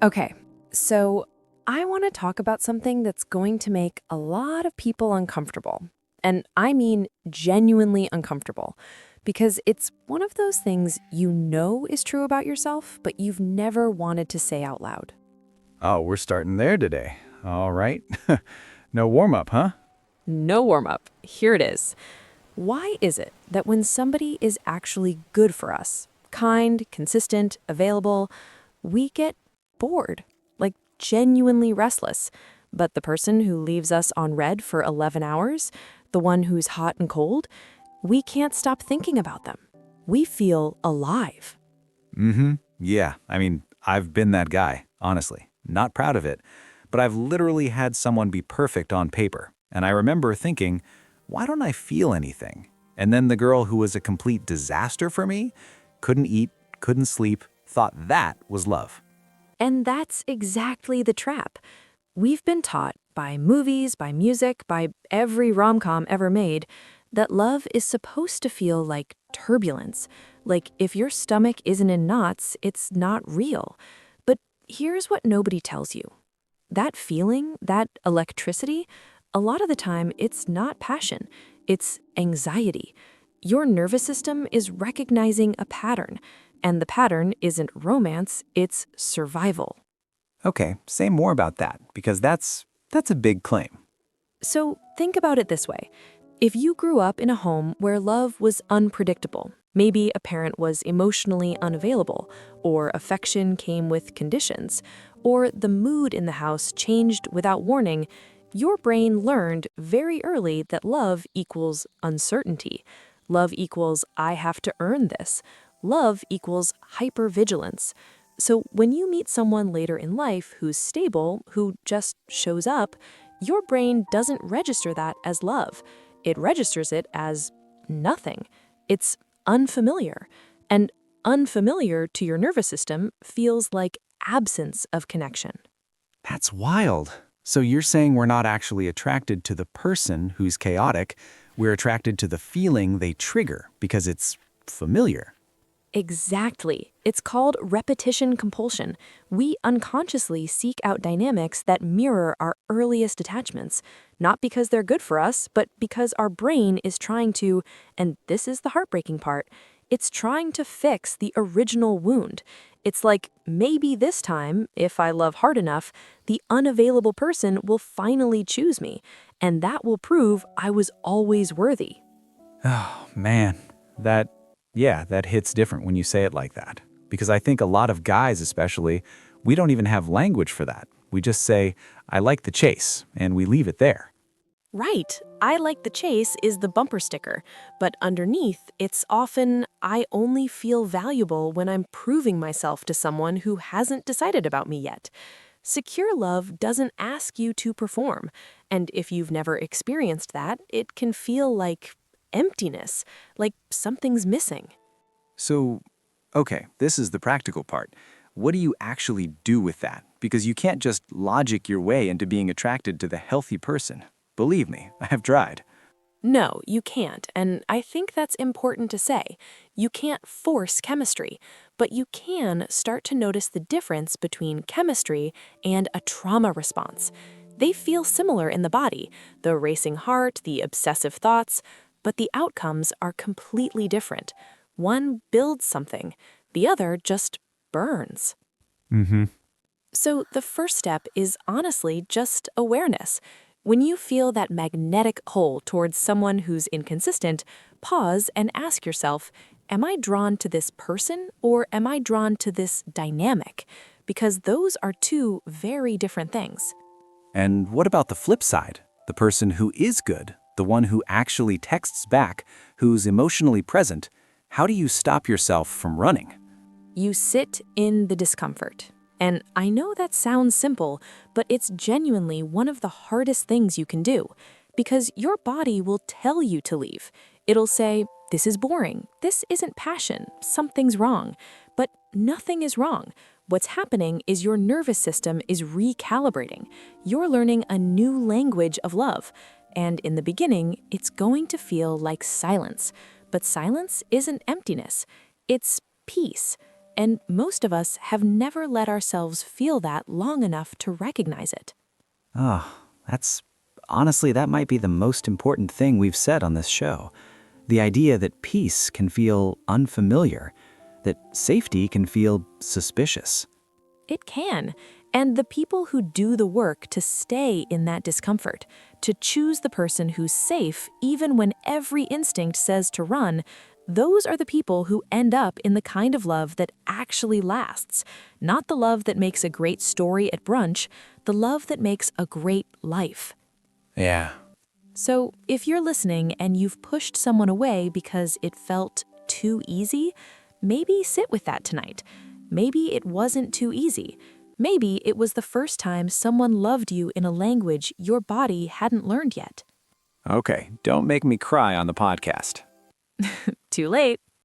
Okay, so I want to talk about something that's going to make a lot of people uncomfortable. And I mean genuinely uncomfortable, because it's one of those things you know is true about yourself, but you've never wanted to say out loud. Oh, we're starting there today. All right. No warm-up, huh? No warm up. Here it is. Why is it that when somebody is actually good for us, kind, consistent, available, we get bored, like genuinely restless? But the person who leaves us on red for 11 hours, the one who's hot and cold, we can't stop thinking about them. We feel alive. Yeah, I've been that guy, honestly. Not proud of it. But I've literally had someone be perfect on paper. And I remember thinking, why don't I feel anything? And then the girl who was a complete disaster for me, couldn't eat, couldn't sleep, thought that was love. And that's exactly the trap. We've been taught by movies, by music, by every rom-com ever made, that love is supposed to feel like turbulence. Like if your stomach isn't in knots, it's not real. But here's what nobody tells you. That feeling, that electricity, a lot of the time it's not passion, it's anxiety. Your nervous system is recognizing a pattern, and the pattern isn't romance, it's survival. Okay, say more about that, because that's a big claim. So think about it this way. If you grew up in a home where love was unpredictable, maybe a parent was emotionally unavailable, or affection came with conditions, or the mood in the house changed without warning, your brain learned very early that love equals uncertainty. Love equals I have to earn this. Love equals hypervigilance. So when you meet someone later in life who's stable, who just shows up, your brain doesn't register that as love. It registers it as nothing. It's unfamiliar. And unfamiliar to your nervous system feels like absence of connection. That's wild. So you're saying we're not actually attracted to the person who's chaotic, we're attracted to the feeling they trigger because it's familiar. Exactly. It's called repetition compulsion. We unconsciously seek out dynamics that mirror our earliest attachments, not because they're good for us, but because our brain is trying to, and this is the heartbreaking part, it's trying to fix the original wound. It's like maybe this time, if I love hard enough, the unavailable person will finally choose me, and that will prove I was always worthy. Oh, man. That hits different when you say it like that. Because I think a lot of guys, especially, we don't even have language for that. We just say, I like the chase, and we leave it there. Right. I like the chase is the bumper sticker, but underneath, it's often I only feel valuable when I'm proving myself to someone who hasn't decided about me yet. Secure love doesn't ask you to perform, and if you've never experienced that, it can feel like emptiness, like something's missing. So, okay, this is the practical part. What do you actually do with that? Because you can't just logic your way into being attracted to the healthy person. Believe me, I have tried. No, you can't, and I think that's important to say. You can't force chemistry, but you can start to notice the difference between chemistry and a trauma response. They feel similar in the body, the racing heart, the obsessive thoughts, but the outcomes are completely different. One builds something, the other just burns. Mm-hmm. So the first step is honestly just awareness. When you feel that magnetic pull towards someone who's inconsistent, pause and ask yourself, am I drawn to this person or am I drawn to this dynamic? Because those are two very different things. And what about the flip side? The person who is good, the one who actually texts back, who's emotionally present. How do you stop yourself from running? You sit in the discomfort. And I know that sounds simple, but it's genuinely one of the hardest things you can do, because your body will tell you to leave. It'll say, this is boring, this isn't passion, something's wrong. But nothing is wrong. What's happening is your nervous system is recalibrating. You're learning a new language of love. And in the beginning, it's going to feel like silence. But silence isn't emptiness, it's peace. And most of us have never let ourselves feel that long enough to recognize it. Oh, honestly, that might be the most important thing we've said on this show. The idea that peace can feel unfamiliar, that safety can feel suspicious. It can. And the people who do the work to stay in that discomfort, to choose the person who's safe even when every instinct says to run, those are the people who end up in the kind of love that actually lasts. Not the love that makes a great story at brunch, the love that makes a great life. Yeah. So, if you're listening and you've pushed someone away because it felt too easy, maybe sit with that tonight. Maybe it wasn't too easy. Maybe it was the first time someone loved you in a language your body hadn't learned yet. Okay, don't make me cry on the podcast. Too late.